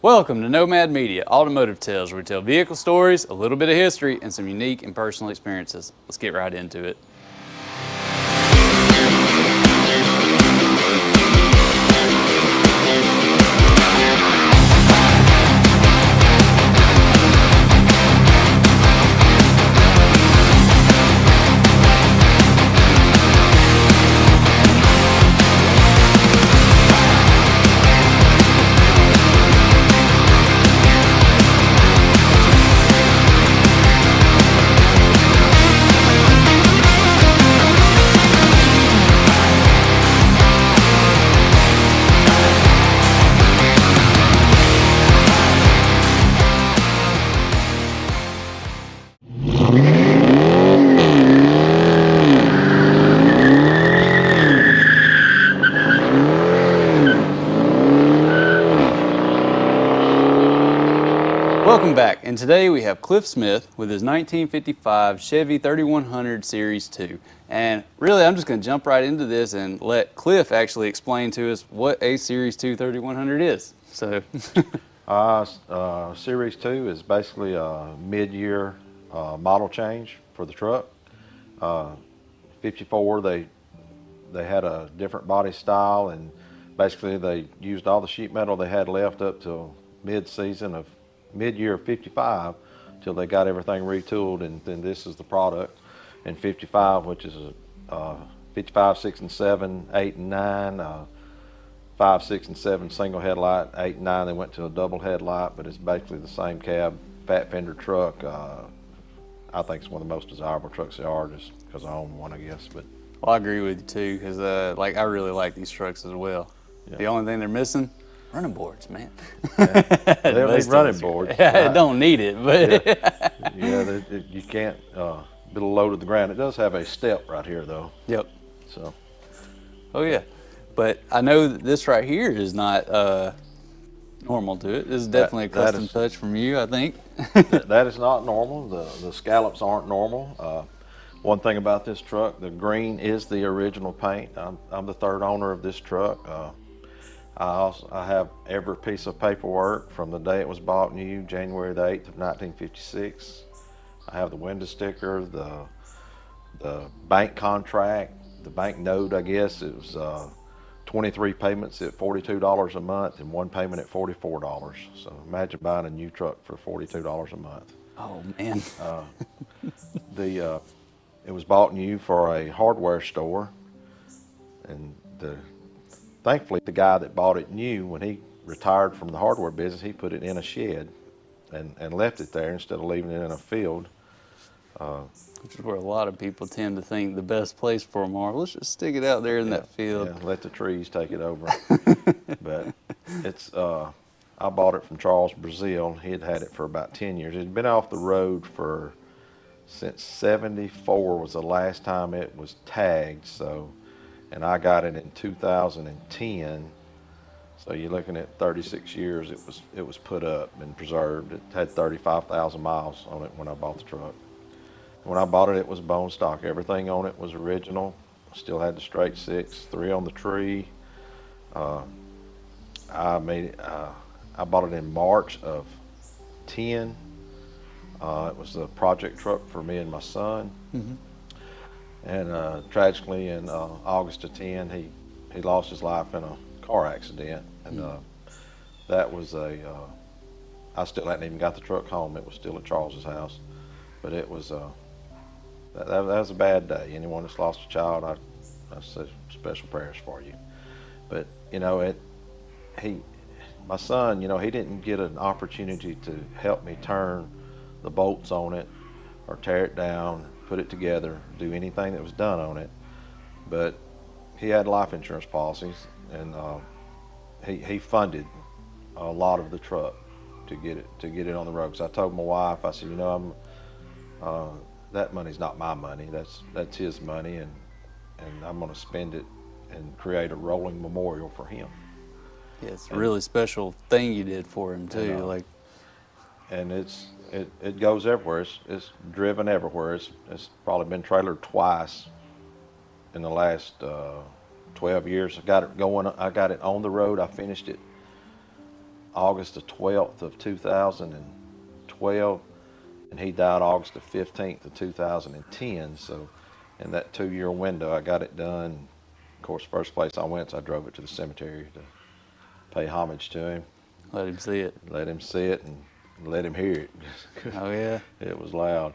Welcome to Nomad Media, Automotive Tales, where we tell vehicle stories, a little bit of history, and some unique and personal experiences. Let's get right into it. Welcome back, and today we have Clif Smith with his 1955 Chevy 3100 Series 2. And really, I'm just going to jump right into this and let Clif actually explain to us what a Series 2 3100 is. So, Series 2 is basically a mid-year model change for the truck. 54, they had a different body style, and basically they used all the sheet metal they had left up till mid-year of 55 till they got everything retooled, and then this is the product in 55, which is 55, 6 and 7, 8 and 9, 5, 6 and 7 single headlight, 8 and 9 they went to a double headlight, but it's basically the same cab, fat fender truck. I think it's one of the most desirable trucks there are, just because I own one, I guess. But well, I agree with you too, because I really like these trucks as well. Yeah. The only thing they're missing, running boards, man. Yeah. They don't need running boards. Yeah, it don't need it, but you can't be low to the ground. It does have a step right here, though. Yep. So. Oh yeah, but I know that this right here is not normal to it. This is definitely a custom touch from you, I think. That is not normal. The scallops aren't normal. One thing about this truck, the green is the original paint. I'm the third owner of this truck. I have every piece of paperwork from the day it was bought new, January the 8th of 1956. I have the window sticker, the bank contract, the bank note, I guess. It was 23 payments at $42 a month and one payment at $44. So imagine buying a new truck for $42 a month. Oh man. It was bought new for a hardware store, and thankfully the guy that bought it new, when he retired from the hardware business, he put it in a shed and left it there instead of leaving it in a field. Which is where a lot of people tend to think the best place for them are. Let's just stick it out there in that field. Yeah, let the trees take it over. But it's I bought it from Charles Brazil. He had it for about 10 years. It had been off the road since 74 was the last time it was tagged. So, and I got it in 2010. So you're looking at 36 years. It was put up and preserved. It had 35,000 miles on it when I bought the truck. When I bought it, it was bone stock. Everything on it was original. Still had the straight six, 3 on the tree. I bought it in March of 10. It was a project truck for me and my son. Mm-hmm. And tragically in August of 10, he lost his life in a car accident. And that was I still hadn't even got the truck home. It was still at Charles's house. But it was, that was a bad day. Anyone that's lost a child, I say special prayers for you. But, my son, he didn't get an opportunity to help me turn the bolts on it or tear it down, put it together, do anything that was done on it. But he had life insurance policies, and he funded a lot of the truck to get it on the road. Because I told my wife, I said, that money's not my money. That's his money, and I'm going to spend it and create a rolling memorial for him. Yeah, it's a really special thing you did for him too. And it goes everywhere. It's driven everywhere. It's probably been trailered twice in the last 12 years. I got it going. I got it on the road. I finished it August the 12th of 2012, and he died August the 15th of 2010. So in that 2-year window, I got it done. Of course, first place I went, so I drove it to the cemetery to pay homage to him. Let him see it. Let him see it and let him hear it. Oh yeah. It was loud.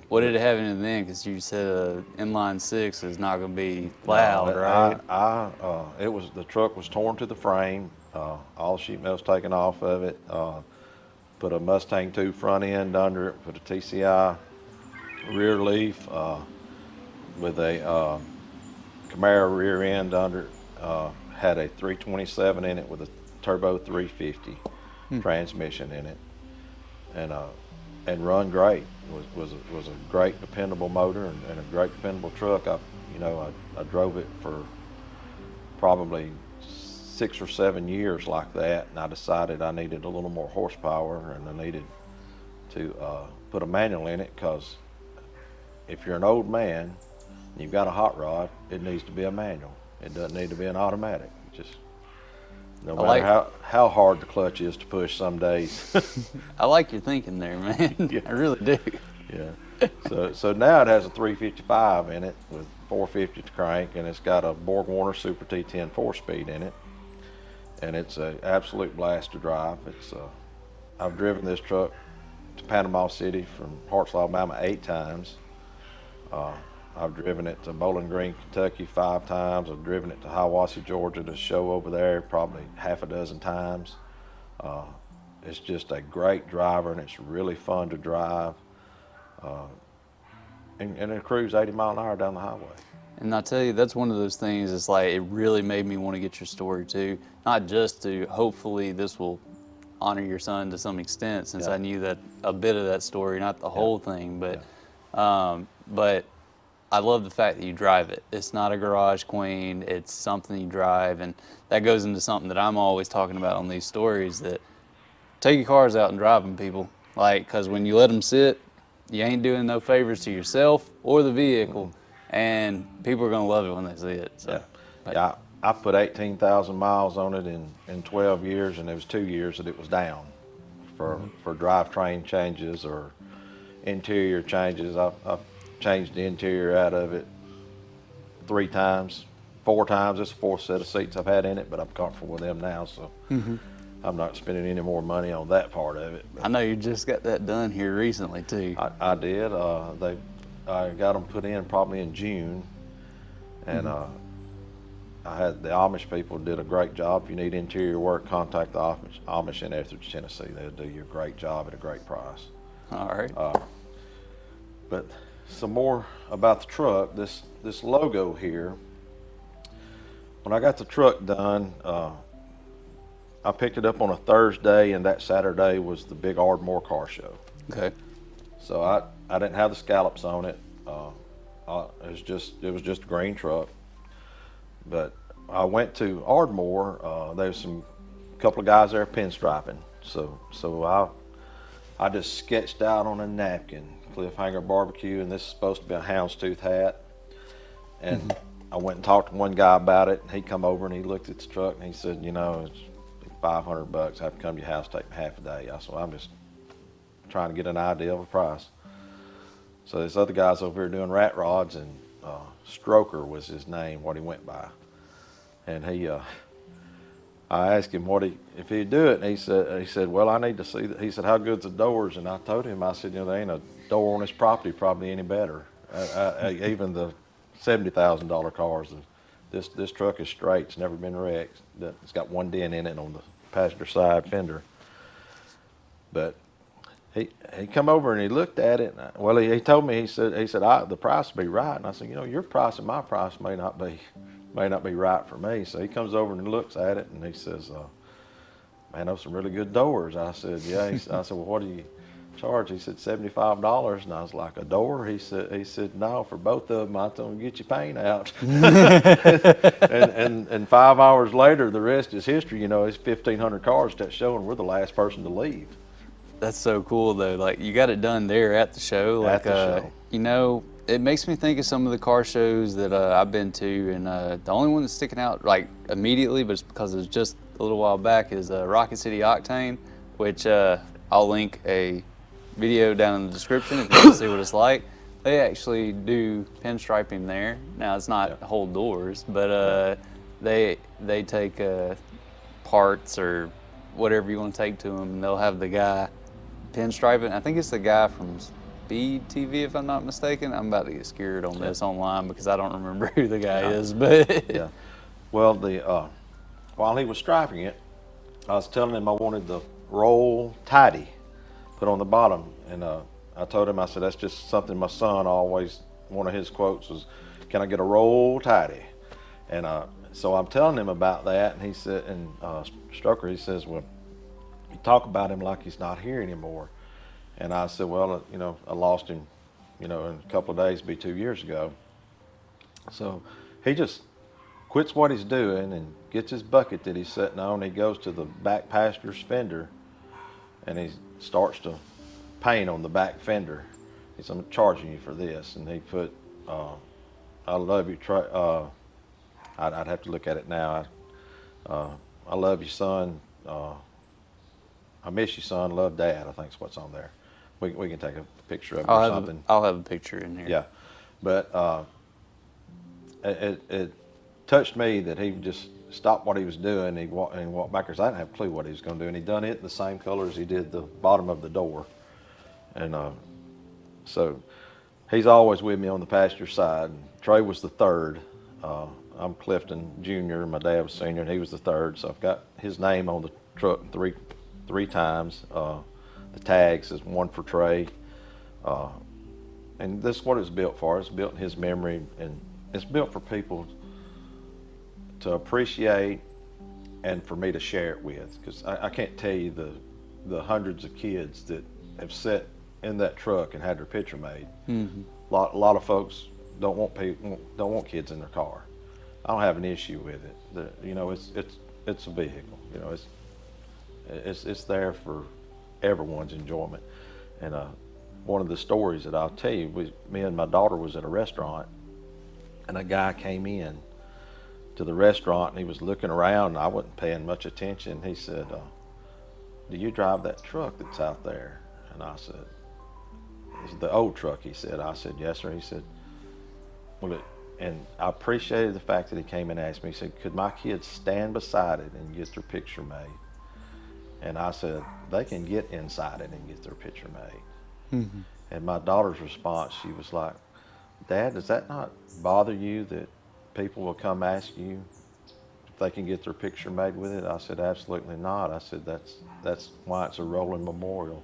What did it have in it then? Because you said inline six is not going to be loud, right? It was, the truck was torn to the frame. All the sheet metal's taken off of it. Put a Mustang 2 front end under it. Put a TCI rear leaf with a Camaro rear end under it. Had a 327 in it with a turbo 350 transmission in it, and run great. Was a great dependable motor and a great dependable truck. I drove it for probably 6 or 7 years like that, and I decided I needed a little more horsepower, and I needed to put a manual in it, because if you're an old man and you've got a hot rod, it needs to be a manual. It doesn't need to be an automatic. Just no matter how hard the clutch is to push some days. I like your thinking there, man. Yeah. I really do. Yeah. So now it has a 355 in it with 450 to crank, and it's got a Borg Warner Super T10 4-speed in it, and it's an absolute blast to drive. I've driven this truck to Panama City from Hartsville, Alabama 8 times. I've driven it to Bowling Green, Kentucky 5 times. I've driven it to Hiawassee, Georgia to show over there probably half a dozen times. It's just a great driver, and it's really fun to drive. And it cruises 80 miles an hour down the highway. And I tell you, that's one of those things, it's like, it really made me want to get your story too. Not just to, hopefully this will honor your son to some extent, since I knew that a bit of that story, not the whole thing, but I love the fact that you drive it. It's not a garage queen, it's something you drive, and that goes into something that I'm always talking about on these stories, that take your cars out and drive them, people. Like, because when you let them sit, you ain't doing no favors to yourself or the vehicle, and people are going to love it when they see it. So, I put 18,000 miles on it in 12 years, and there was 2 years that it was down for drivetrain changes or interior changes. I've changed the interior out of it 3 times, 4 times. It's the 4th set of seats I've had in it, but I'm comfortable with them now, so I'm not spending any more money on that part of it. I know you just got that done here recently too. I did. I got them put in probably in June, and I had the Amish people did a great job. If you need interior work, contact the Amish in Etheridge, Tennessee. They'll do you a great job at a great price. All right. But some more about the truck. This logo here. When I got the truck done, I picked it up on a Thursday, and that Saturday was the big Ardmore car show. Okay. So I didn't have the scallops on it. It was just a green truck. But I went to Ardmore. There's a couple of guys there pinstriping. So I just sketched out on a napkin, Clifhanger barbecue, and this is supposed to be a houndstooth hat. And I went and talked to one guy about it, and he come over and he looked at the truck and he said, it's $500. I have to come to your house, take me half a day. I said, well, I'm just trying to get an idea of a price. So this other guy's over here doing rat rods, and Stroker was his name, what he went by. And I asked him if he'd do it, and he said, well, I need to see that. He said, how good's the doors? And I told him, I said, there ain't a door on this property probably any better. Even the $70,000 cars, this truck is straight. It's never been wrecked. It's got one dent in it on the passenger side fender. But he come over and he looked at it. Well, he told me, he said the price will be right. And I said, your price and my price may not be right for me. So he comes over and he looks at it and he says, man, those are some really good doors. I said, yeah. I said, well, what do you charge? He said $75. And I was like, a door? He said, no, for both of them, I told him, get your paint out. and 5 hours later, the rest is history. It's 1,500 cars that's showing we're the last person to leave. That's so cool though. Like, you got it done there at the show. Like, at the show. It makes me think of some of the car shows that I've been to, and the only one that's sticking out like immediately, but it's because it's just a little while back is Rocket City Octane, which I'll link a video down in the description if you want to see what it's like. They actually do pinstriping there. Now it's not whole doors, but they take parts or whatever you want to take to them, and they'll have the guy pinstriping. I think it's the guy from Speed TV, if I'm not mistaken. I'm about to get scared on this online because I don't remember who the guy is. But Yeah. Well, while he was striping it, I was telling him I wanted the roll tidy put on the bottom, and I told him, I said, that's just something my son always, one of his quotes was, "Can I get a roll tidy?" And so I'm telling him about that, and he said, and Strucker, he says, well, you talk about him like he's not here anymore. And I said, well, you know, I lost him, you know, in a couple of days, it'll be 2 years ago. So he just quits what he's doing and gets his bucket that he's sitting on. He goes to the back passenger's fender, and he starts to paint on the back fender. He said, I'm charging you for this. And he put, I love you, I'd have to look at it now. I love you, son. I miss you, son. Love, Dad. I think is what's on there. We can take a picture of it or something. I'll have a picture in here. Yeah, but it touched me that he just stopped what he was doing. He walked back there. I didn't have a clue what he was going to do, and he done it in the same color as he did the bottom of the door. And so he's always with me on the passenger side. Trey was the third. I'm Clifton Jr. My dad was senior, and he was the third. So I've got his name on the truck three times. The tags is one for Trey. And this is what it's built for. It's built in his memory, and it's built for people to appreciate and for me to share it with. Because I can't tell you the hundreds of kids that have sat in that truck and had their picture made. Mm-hmm. A lot of folks don't want kids in their car. I don't have an issue with it. You know, it's a vehicle. You know, it's there for everyone's enjoyment. And one of the stories that I'll tell you was, me and my daughter was at a restaurant, and a guy came in to the restaurant, and he was looking around, and I wasn't paying much attention. He said, "Do you drive that truck that's out there?" And I said, "It's the old truck," he said. I said, "Yes, sir." He said, "Well, and I appreciated the fact that he came and asked me. He said, could my kids stand beside it and get their picture made? And I said, they can get inside it and get their picture made. Mm-hmm. And my daughter's response, she was like, Dad, does that not bother you that people will come ask you if they can get their picture made with it? I said, absolutely not. I said, that's why it's a rolling memorial.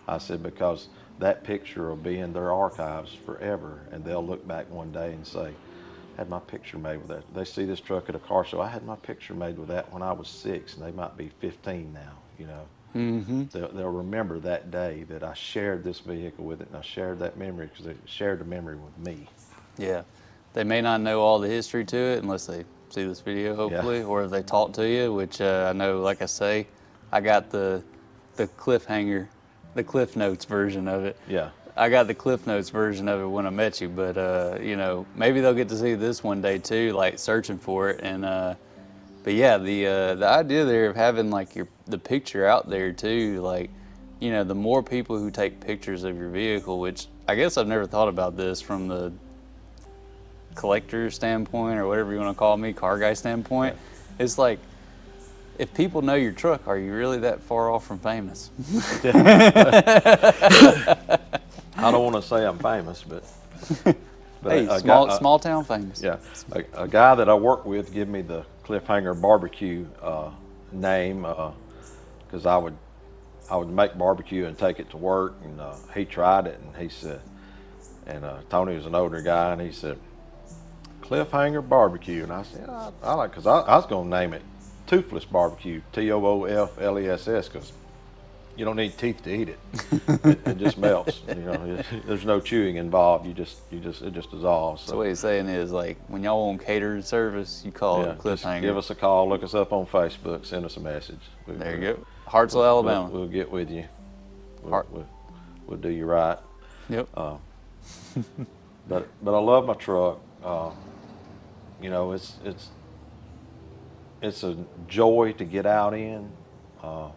I said, because that picture will be in their archives forever, and they'll look back one day and say, I had my picture made with that. They see this truck at a car show. I had my picture made with that when I was 6, and they might be 15 now, you know. Mm-hmm. They'll remember that day that I shared this vehicle with it, and I shared that memory because they shared the memory with me. Yeah. They may not know all the history to it unless they see this video, hopefully, or if they talk to you, which I know, like I say, I got the Clifhanger, the Cliff Notes version of it. Yeah. I got the Cliff Notes version of it when I met you, but you know, maybe they'll get to see this one day too, like searching for it. And but yeah, the idea there of having like the picture out there too, like, you know, the more people who take pictures of your vehicle, which I guess I've never thought about this from the collector standpoint or whatever you want to call me, car guy standpoint. Yeah. It's like, if people know your truck, are you really that far off from famous? I don't want to say I'm famous, but hey, small town famous. Yeah, a guy that I work with gave me the Clifhanger barbecue name because I would make barbecue and take it to work, and he tried it, and he said, and Tony was an older guy, and he said, Clifhanger barbecue, and I said, I like, because I was going to name it Toothless Barbecue, Toofless, because you don't need teeth to eat it. It just melts. You know, there's no chewing involved. It just dissolves. So what he's saying is, like, when y'all want catered service, you call it Clifhanger. Give us a call. Look us up on Facebook. Send us a message. There you go. Hartsville, Alabama. We'll get with you. We'll do you right. Yep. But I love my truck. You know, it's it's a joy to get out in. Uh,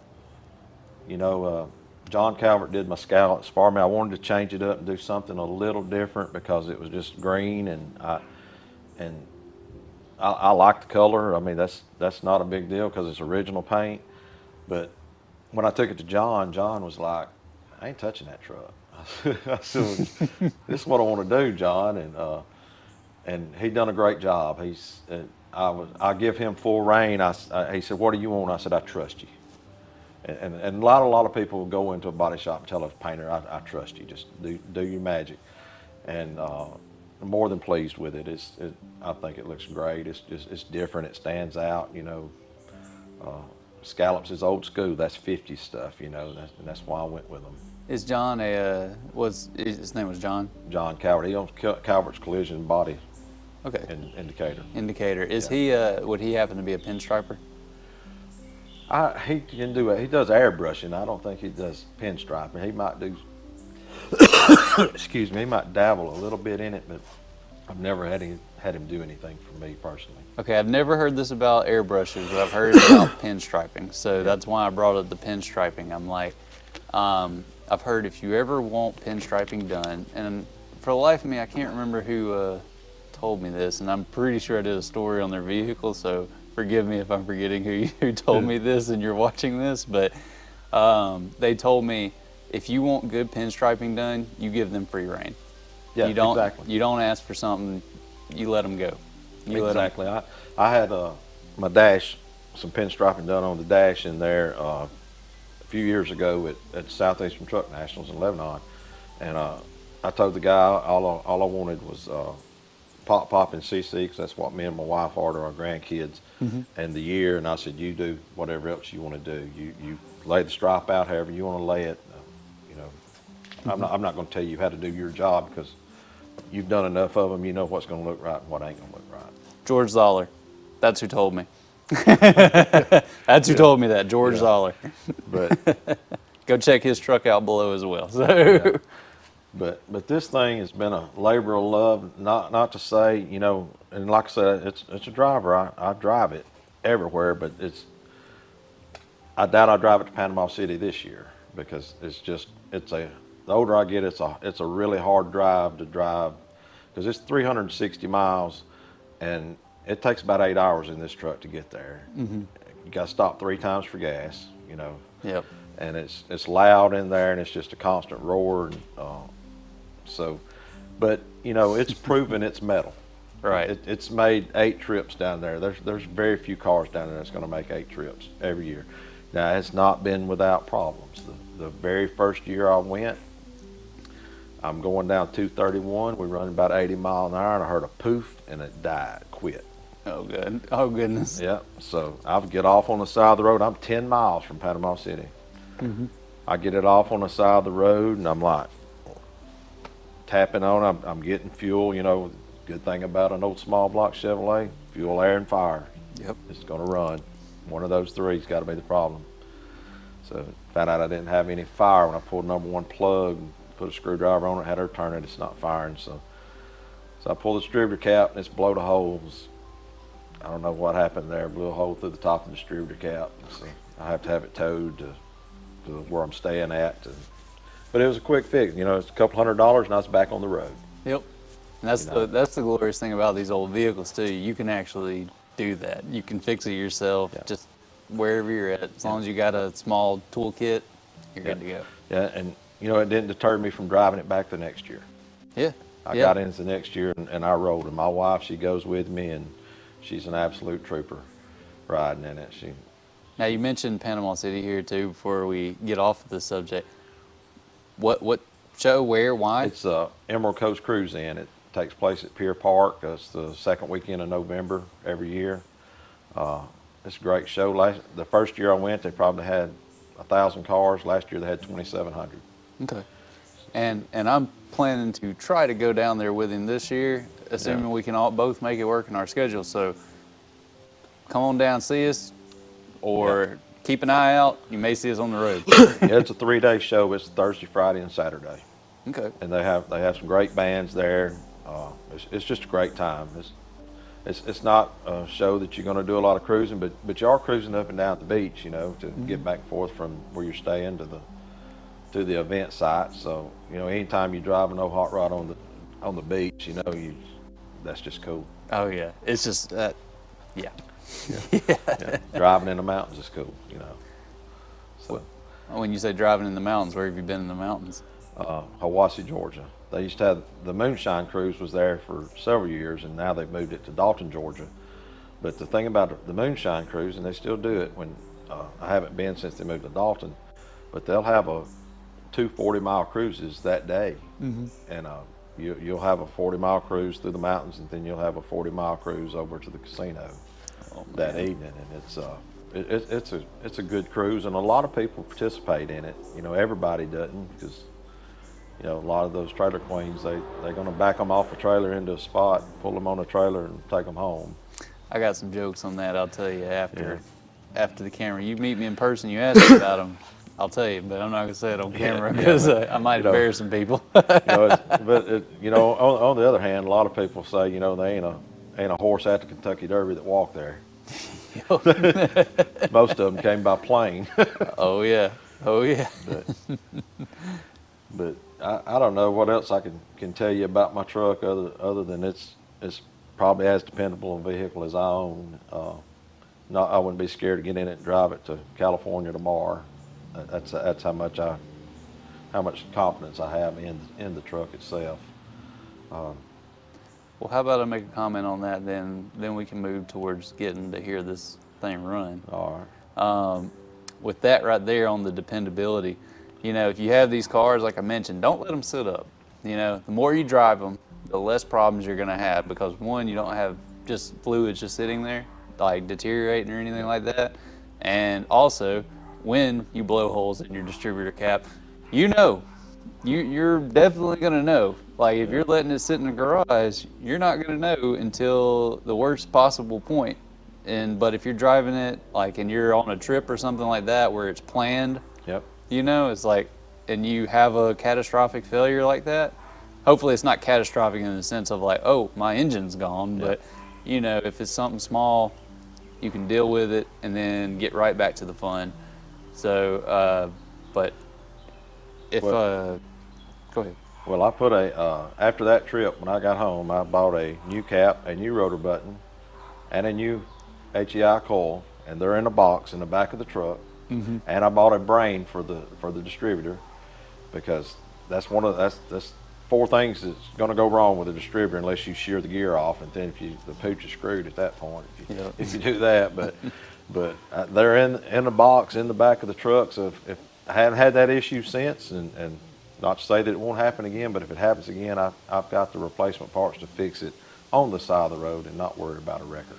John Calvert did my scallops for me. I wanted to change it up and do something a little different because it was just green, and I like the color. I mean, that's not a big deal because it's original paint. But when I took it to John, John was like, "I ain't touching that truck." I said, "This is what I want to do, John," and he done a great job. I give him full reign. He said, "What do you want?" I said, "I trust you." And a lot of people will go into a body shop and tell a painter, I trust you. Just do your magic." And I'm more than pleased with it. I think it looks great. It's different. It stands out. Scallops is old school. That's 50s stuff. And that's why I went with them. Is John his name was John? John Calvert. He owns Calvert's Collision Body Okay. Indicator. Indicator. Is Yeah. he? Would he happen to be a pinstriper? He can do it. He does airbrushing. I don't think he does pinstriping. He might do. Excuse me. He might dabble a little bit in it, but I've never had him do anything for me personally. Okay, I've never heard this about airbrushes, but I've heard about pinstriping. So that's why I brought up the pinstriping. I'm like, I've heard if you ever want pinstriping done, and for the life of me, I can't remember who told me this, and I'm pretty sure I did a story on their vehicle, so forgive me if I'm forgetting who told me this and you're watching this, but they told me if you want good pinstriping done, you give them free reign. Yeah, exactly. You don't ask for something, you let them go. Exactly. I had my dash, some pinstriping done on the dash in there a few years ago at Southeastern Truck Nationals in Lebanon, and I told the guy all I wanted was pop and CC, because that's what me and my wife order our grandkids, and the year. And I said, you do whatever else you want to do. You lay the stripe out however you want to lay it. I'm not going to tell you how to do your job because you've done enough of them. You know what's going to look right and what ain't going to look right. George Zoller, that's who told me. That's who told me that, George Zoller. But go check his truck out below as well. So. But this thing has been a labor of love. Not to say, and like I said, it's a driver. I drive it everywhere, but I doubt I drive it to Panama City this year because the older I get, it's a really hard drive to drive because it's 360 miles, and it takes about 8 hours in this truck to get there. You got to stop 3 times for gas, Yep. And it's loud in there, and it's just a constant roar. But it's proven its metal. Right. It's made 8 trips down there. There's very few cars down there that's going to make 8 trips every year. Now, it's not been without problems. The very first year I went, I'm going down 231. We're running about 80 miles an hour, and I heard a poof, and it died, quit. Oh, good. Oh, goodness. Yeah. So I get off on the side of the road. I'm 10 miles from Panama City. I get it off on the side of the road, and I'm like tapping on. I'm getting fuel. Good thing about an old small block Chevrolet: fuel, air, and fire. Yep. It's going to run. One of those 3's got to be the problem. So found out I didn't have any fire when I pulled number 1 plug, put a screwdriver on it, had her turn it. It's not firing. So I pulled the distributor cap, and it's blowed a hole. I don't know what happened there. Blew a hole through the top of the distributor cap. So I have to have it towed to where I'm staying at. But it was a quick fix. It's a couple $100, and I was back on the road. Yep. And that's the glorious thing about these old vehicles too. You can actually do that. You can fix it yourself, just wherever you're at. As long as you got a small toolkit, you're good to go. Yeah, and it didn't deter me from driving it back the next year. Yeah. I got into the next year, and I rode it. My wife, she goes with me, and she's an absolute trooper riding in it. Now, you mentioned Panama City here too before we get off of this subject. What show, where, why? It's Emerald Coast Cruise In. It takes place at Pier Park. It's the second weekend of November every year. It's a great show. The first year I went, they probably had 1,000 cars. Last year they had 2,700. Okay. And I'm planning to try to go down there with him this year, assuming we can all both make it work in our schedule. So come on down, see us, or keep an eye out. You may see us on the road. Yeah, it's a 3-day show. It's Thursday, Friday, and Saturday. Okay. And they have some great bands there. It's just a great time. it's not a show that you're going to do a lot of cruising, but you are cruising up and down the beach, you know, to get back and forth from where you're staying to the event site. So, you know, anytime you drive an old hot rod on the beach, you know, that's just cool. Oh yeah, it's just yeah. Yeah, driving in the mountains is cool, you know. So, When you say driving in the mountains, where have you been in the mountains? Hiwassee, Georgia. They used to have the Moonshine Cruise was there for several years, and now they've moved it to Dalton, Georgia. But the thing about the Moonshine Cruise, and they still do it when I haven't been since they moved to Dalton, but they'll have two 40-mile cruises that day, and you'll have a 40-mile cruise through the mountains, and then you'll have a 40-mile cruise over to the casino that evening, and it's a good cruise, and a lot of people participate in it. You know, everybody doesn't, because you know, a lot of those trailer queens, they're going to back them off a trailer into a spot, pull them on a trailer, and take them home. I got some jokes on that. I'll tell you after the camera. You meet me in person, you ask me about them. I'll tell you, but I'm not going to say it on camera because I might embarrass some people. You know, on the other hand, a lot of people say, you know, they ain't a horse at the Kentucky Derby that walked there. Most of them came by plane. Oh yeah, oh yeah. But I don't know what else I can tell you about my truck other than it's probably as dependable a vehicle as I own. I wouldn't be scared to get in it and drive it to California tomorrow. That's how much confidence I have in the truck itself. Well, how about I make a comment on that, then we can move towards getting to hear this thing run. All right. With that right there on the dependability, you know, if you have these cars, like I mentioned, don't let them sit up. You know, the more you drive them, the less problems you're going to have, because one, you don't have just fluids just sitting there, like deteriorating or anything like that. And also, when you blow holes in your distributor cap, you know, you're definitely going to know. Like if you're letting it sit in the garage, you're not going to know until the worst possible point. But if you're driving it, like, and you're on a trip or something like that where it's planned, Yep. you know, it's like, and you have a catastrophic failure like that, hopefully it's not catastrophic in the sense of like, oh, my engine's gone, but you know, if it's something small, you can deal with it and then get right back to the fun. So, but if, go ahead. Well, I put after that trip, when I got home, I bought a new cap, a new rotor button, and a new HEI coil, and they're in a box in the back of the truck. And I bought a brain for the distributor, because that's four things that's going to go wrong with a distributor unless you shear the gear off, and then the pooch is screwed at that point if you do that. But they're in the box in the back of the truck. So if I haven't had that issue since, and not to say that it won't happen again, but if it happens again, I've got the replacement parts to fix it on the side of the road and not worried about a wrecker.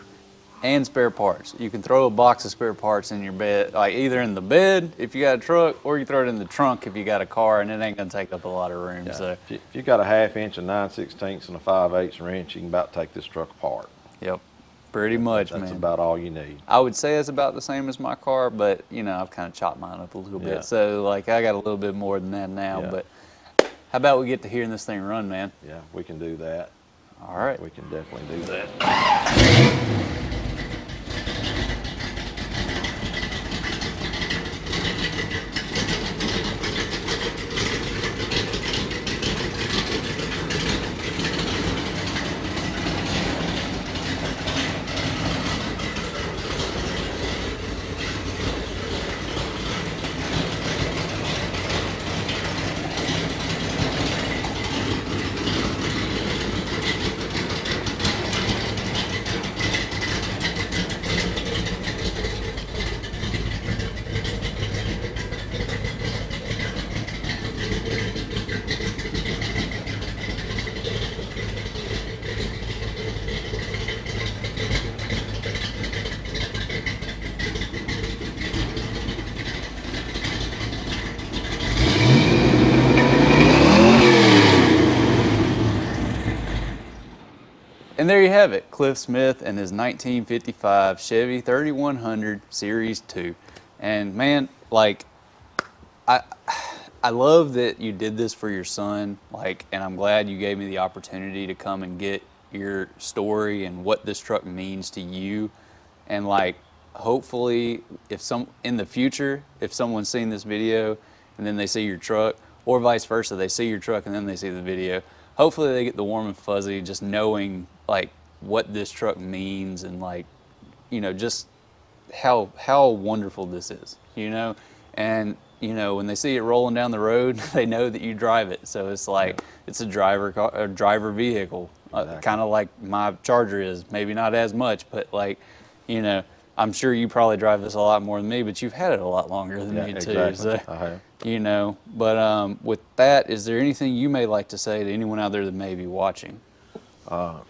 And spare parts. You can throw a box of spare parts in your bed, like either in the bed if you got a truck, or you throw it in the trunk if you got a car, and it ain't gonna take up a lot of room. Yeah. So if you got a 1/2 inch, a 9/16, and a 5/8 wrench, you can about take this truck apart. yep, pretty much, That's man. about all you need. I would say it's about the same as my car, but you know, I've kind of chopped mine up a little Yeah. bit. So like I got a little bit more than that now. Yeah. But how about we get to hearing this thing run, man? Yeah, we can do that. All right. We can definitely do that. And there you have it, Clif Smith and his 1955 Chevy 3100 Series 2. And man, like, I love that you did this for your son, like, and I'm glad you gave me the opportunity to come and get your story and what this truck means to you. And like, hopefully, in the future, if someone's seen this video and then they see your truck, or vice versa, they see your truck and then they see the video, hopefully they get the warm and fuzzy just knowing like what this truck means, and like, just how wonderful this is, and when they see it rolling down the road, they know that you drive it. So it's like, it's a driver vehicle, Exactly. kind of like my Charger is. Maybe not as much, but like, I'm sure you probably drive this a lot more than me, but you've had it a lot longer than me too. Exactly. So, I have. But with that, is there anything you may like to say to anyone out there that may be watching? I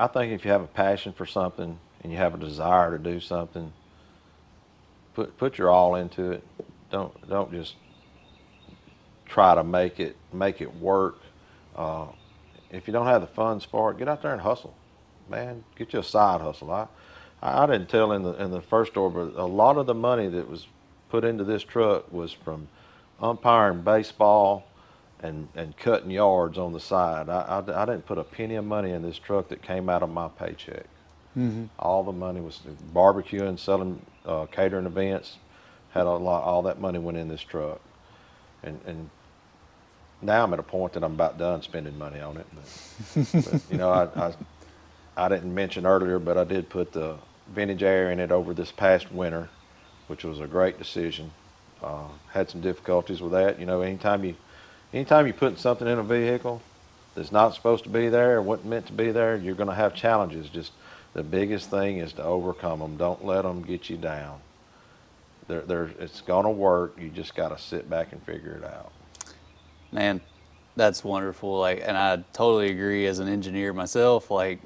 think if you have a passion for something and you have a desire to do something, put your all into it. Don't just try to make it work. If you don't have the funds for it, get out there and hustle, man. Get you a side hustle. I didn't tell in the first store, but a lot of the money that was put into this truck was from umpiring baseball and cutting yards on the side. I didn't put a penny of money in this truck that came out of my paycheck. Mm-hmm. All the money was barbecuing, selling, catering events. All that money went in this truck, and now I'm at a point that I'm about done spending money on it. But I didn't mention earlier, but I did put the vintage air in it over this past winter, which was a great decision. Had some difficulties with that. Anytime you put something in a vehicle that's not supposed to be there or wasn't meant to be there, you're going to have challenges. Just the biggest thing is to overcome them. Don't let them get you down. It's going to work. You just got to sit back and figure it out. Man, that's wonderful. Like, and I totally agree. As an engineer myself, like,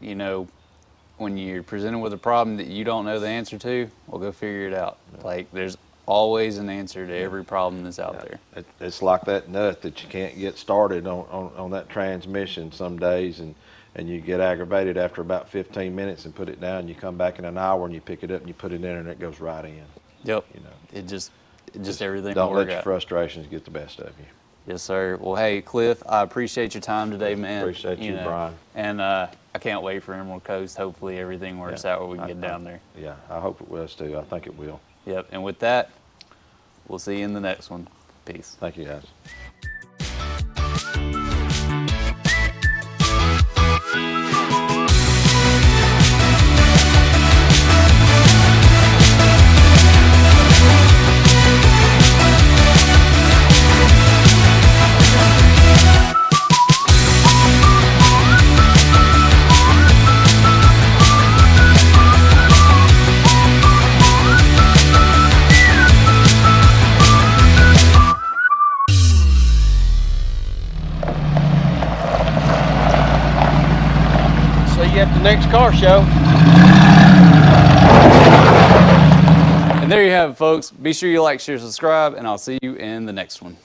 when you're presented with a problem that you don't know the answer to, well, go figure it out. Yeah. Like, there's always an answer to every problem that's out there. It's like that nut that you can't get started on that transmission some days, and you get aggravated after about 15 minutes and put it down. You come back in an hour and you pick it up and you put it in and it goes right in. Yep. It just everything. Don't will let work your out. frustrations get the best of you. Yes, sir. Well, hey, Cliff, I appreciate your time today, man. Appreciate you, Brian. And I can't wait for Emerald Coast. Hopefully everything works out where we can get down there. Yeah, I hope it will too. I think it will. Yep. And with that, we'll see you in the next one. Peace. Thank you, guys. At the next car show. And there you have it, folks. Be sure you like, share, subscribe, and I'll see you in the next one.